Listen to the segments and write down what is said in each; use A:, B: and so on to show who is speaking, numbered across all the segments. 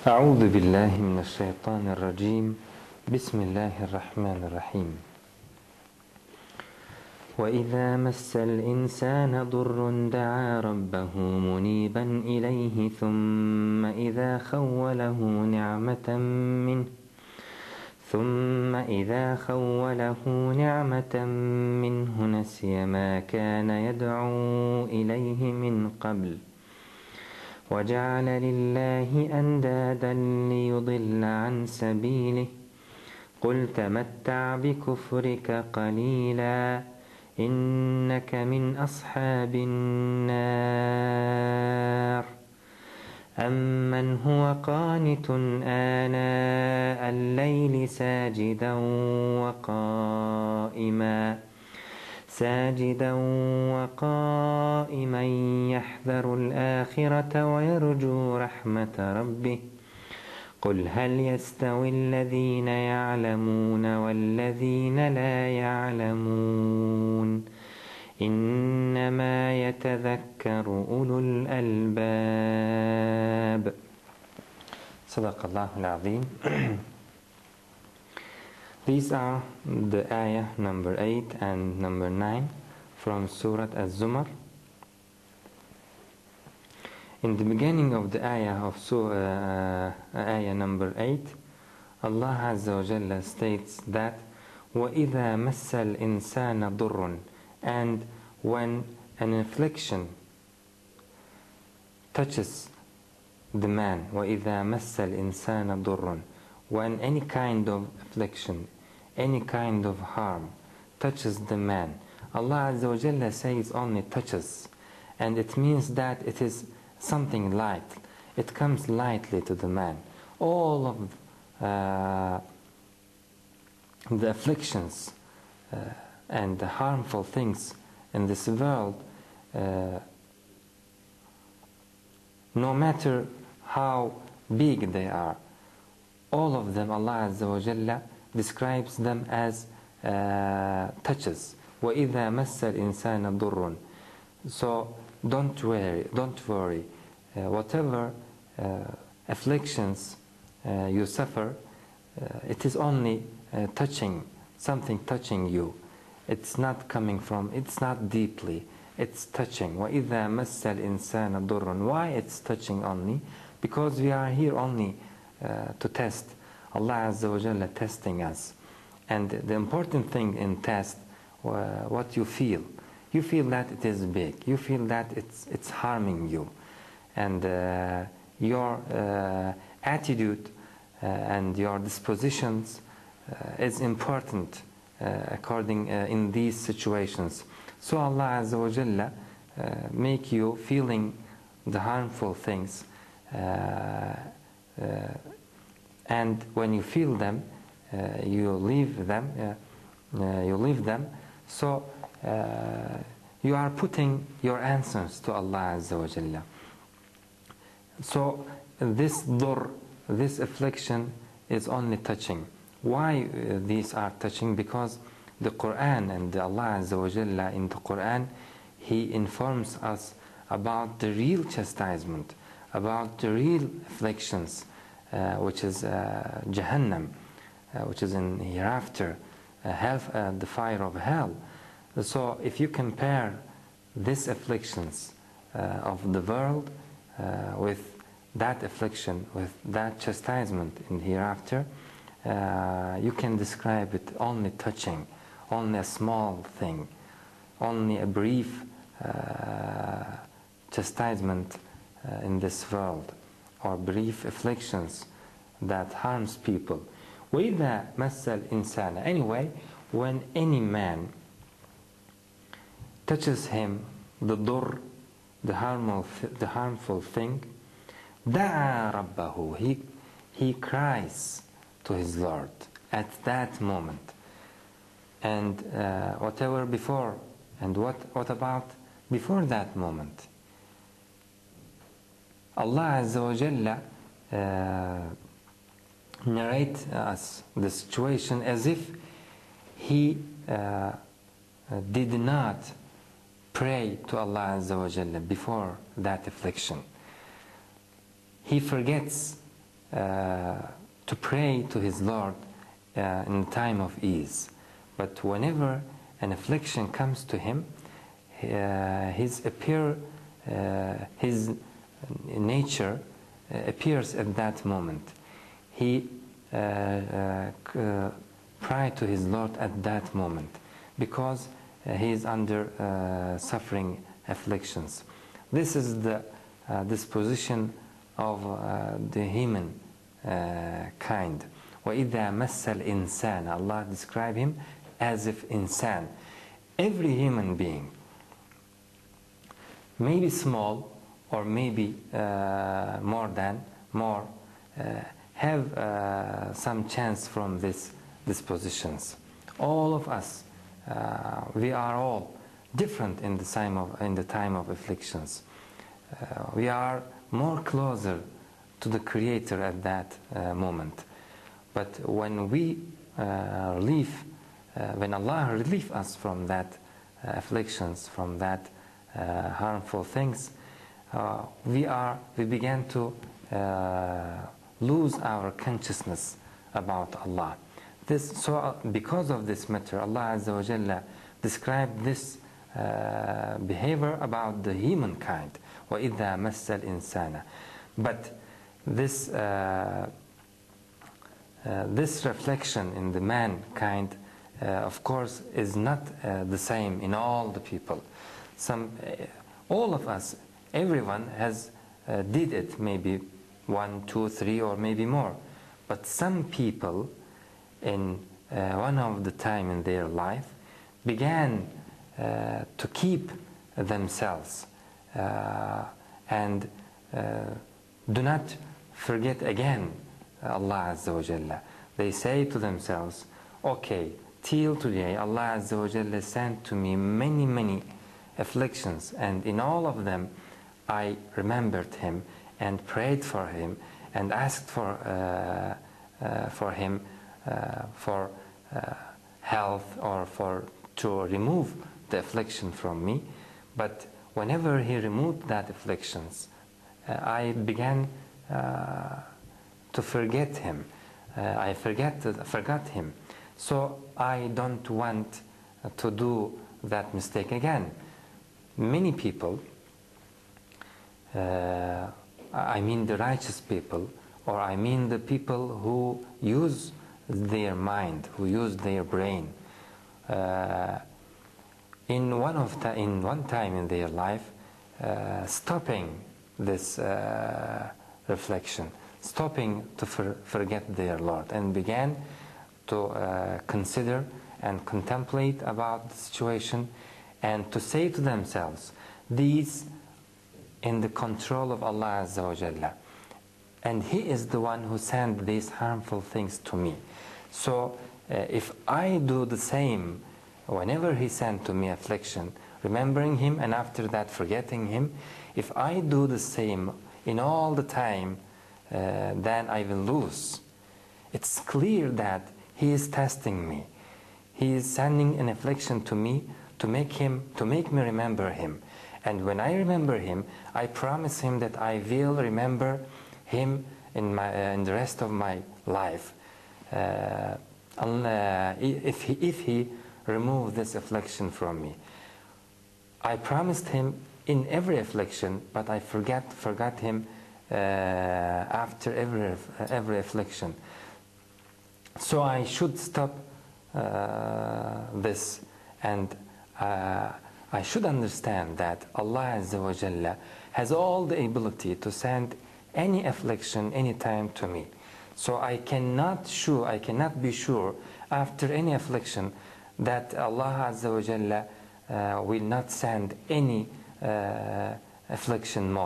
A: أعوذ بالله من الشيطان الرجيم بسم الله الرحمن الرحيم وإذا مس الإنسان ضر دعا ربه منيبا إليه ثم إذا خوله نعمة منه نسي ما كان يدعو إليه من قبل وجعل لله أندادا ليضل عن سبيله قل تمتع بكفرك قليلا إنك من أصحاب النار أمن هو قانت آناء الليل ساجدا وقائما يحذر الآخرة ويرجو رحمة ربه قل هل يستوي الذين يعلمون والذين لا يعلمون إنما يتذكر أولو الألباب صدق الله العظيم. These are the ayah number 8 and number 9 from Surat Az-Zomar. In the beginning of the ayah of ayah number 8, Allah Azza wa Jalla states that وَإِذَا مَسَّ الْإِنسَانَ ضُرٌّ, and when an affliction touches the man, وَإِذَا مَسَّ الْإِنسَانَ ضُرٌّ, when any kind of affliction, any kind of harm touches the man, Allah Azza wa Jalla says only touches, and it means that it is something light. It comes lightly to the man. All of the afflictions and the harmful things in this world, no matter how big they are, all of them Allah Azza wa Jalla describes them as touches. وَإِذَا مَسَّ الْإِنسَانَ ضُرٌّ. So don't worry. Whatever afflictions you suffer, it is only something touching you. It's not coming from, it's not deeply, it's touching. وَإِذَا مَسَّ الْإِنسَانَ ضُرٌّ. Why it's touching only? Because we are here only to test. Allah Azza wa Jalla testing us. And the important thing in test, what you feel. You feel that it is big. You feel that it's harming you. And your attitude and your dispositions is important according in these situations. So Allah Azza wa Jalla make you feeling the harmful things, and when you feel them, you leave them. So you are putting your answers to Allah Azza wa Jalla. So this affliction is only touching. Why these are touching? Because the Quran and Allah Azza wa Jalla in the Quran, He informs us about the real chastisement, about the real afflictions, which is Jahannam, which is in hereafter, the fire of hell. So if you compare these afflictions of the world with that affliction, with that chastisement in hereafter, you can describe it only touching, only a small thing, only a brief chastisement in this world, or brief afflictions that harms people. وَإِذَا مَسَّ الْإِنسَانَ. Anyway, when any man touches him the dur, the harmful thing, دَعَى رَبَّهُ, he cries to his Lord at that moment. And whatever before, and what about before that moment? Allah Azza wa Jalla narrate us the situation as if he did not pray to Allah Azza wa Jalla before that affliction. He forgets to pray to his Lord in the time of ease. But whenever an affliction comes to him, his nature appears at that moment. He cry to his Lord at that moment because he is under suffering afflictions. This is the disposition of the human kind. وَإِذَا مَسَّ الْإِنسَانَ, Allah described him as if insan. Every human being, maybe small or maybe more, have some chance from these dispositions. All of us, we are all different in the time of afflictions. We are more closer to the Creator at that moment. But when we when Allah relieves us from that afflictions, from that harmful things, we begin to lose our consciousness about Allah. Because of this matter, Allah Azza wa Jalla described this behavior about the humankind. وَإِذَا مَسَّ الْإِنسَانَ. But this reflection in the mankind, of course, is not the same in all the people. All of us, everyone has did it, maybe 1, 2, 3, or maybe more. But some people, in one of the time in their life, began to keep themselves and do not forget again Allah Azza wa Jalla. They say to themselves, okay, till today Allah Azza wa Jalla sent to me many afflictions, and in all of them I remembered him and prayed for him and asked for him for health or to remove the affliction from me. But whenever he removed that afflictions, I began to forget him. I forgot him. So I don't want to do that mistake again. Many people, I mean the righteous people, or I mean the people who use their mind, who use their brain, in one time in their life, stopping this reflection, stopping to forget their Lord, and began to consider and contemplate about the situation, and to say to themselves, these in the control of Allah Azza wa Jalla, and He is the one who sent these harmful things to me. So if I do the same whenever He sent to me affliction, remembering Him and after that forgetting Him, if I do the same in all the time, then I will lose. It's clear that He is testing me. He is sending an affliction to me to make me remember Him. And when I remember Him, I promise Him that I will remember Him in the rest of my life. If He remove this affliction from me, I promised Him in every affliction, but I forgot Him after every affliction. So I should stop this, and I should understand that Allah Azza wa Jalla has all the ability to send any affliction anytime to me. So I cannot be sure after any affliction that Allah Azza wa Jalla will not send any affliction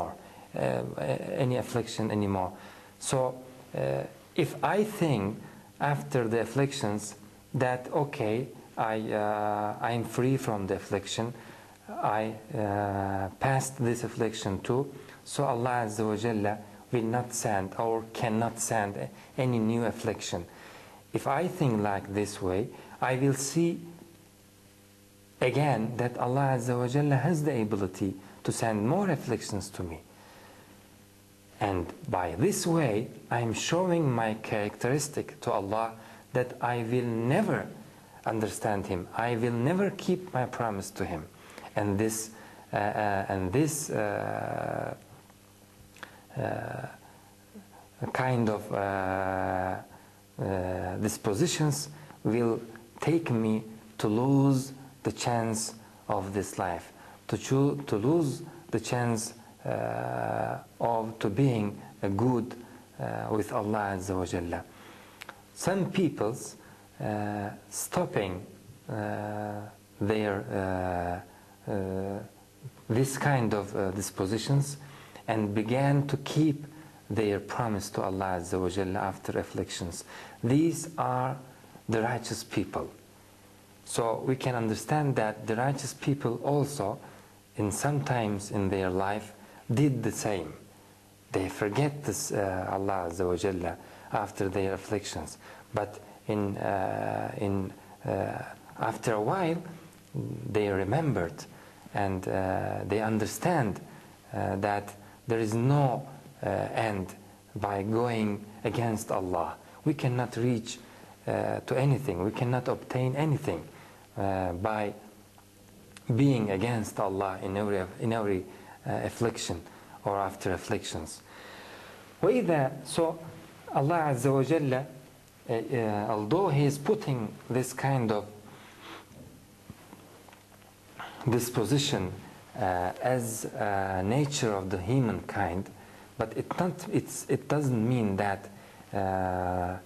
A: anymore. So if I think after the afflictions that okay, I am free from the affliction, I passed this affliction too, so Allah Azza wa Jalla will not send or cannot send any new affliction. If I think like this way, I will see again that Allah Azza wa Jalla has the ability to send more afflictions to me. And by this way, I am showing my characteristic to Allah that I will never understand Him. I will never keep my promise to Him. And this kind of dispositions will take me to lose the chance of this life, to lose the chance to being a good with Allah Azza wa Jalla. Some people's stopping their this kind of dispositions and began to keep their promise to Allah Azza wa Jalla after afflictions. These are the righteous people. So we can understand that the righteous people also, sometimes in their life, did the same. They forget this Allah Azza wa Jalla after their afflictions. But after a while, they remembered and they understand that there is no end by going against Allah. We cannot reach to anything. We cannot obtain anything by being against Allah in every affliction or after afflictions. So Allah Azza wa Jalla, although He is putting this kind of disposition as nature of the humankind, but it doesn't mean that the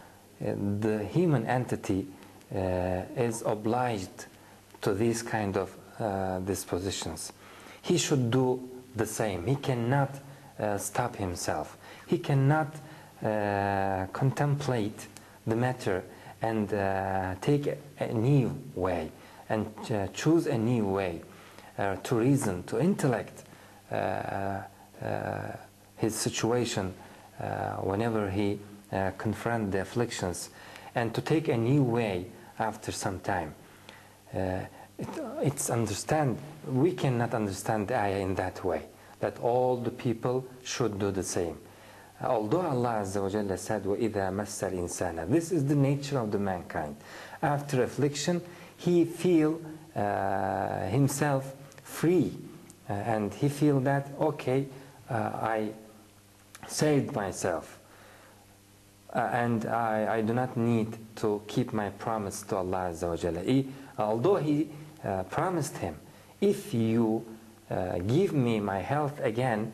A: human entity is obliged to these kind of dispositions. He should do the same. He cannot stop himself. He cannot contemplate the matter and take a new way and choose a new way to reason, to intellect his situation whenever he confronts the afflictions, and to take a new way after some time. We cannot understand the ayah in that way, that all the people should do the same. Although Allah Azza wa Jalla said, وَإِذَا مَسَّ الْإِنسَانَ, this is the nature of the mankind. After affliction, he feel himself free, and he feel that, okay, I saved myself, and I do not need to keep my promise to Allah Azza wa Jalla. Although He promised him, if you give me my health again,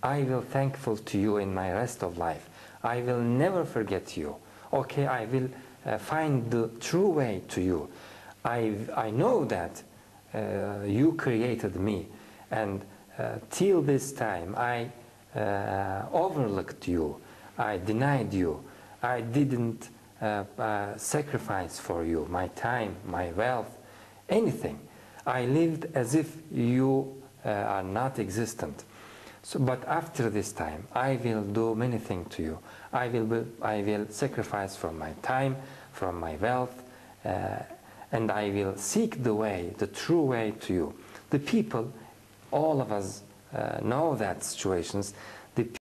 A: I will thankful to you in my rest of life. I will never forget you. Okay, I will find the true way to you. I know that you created me, and till this time I overlooked you. I denied you. I didn't sacrifice for you my time, my wealth, anything. I lived as if you are not existent. So, but after this time, I will do many things to you. I will sacrifice from my time, from my wealth, and I will seek the way, the true way to you. The people, all of us know that situations. The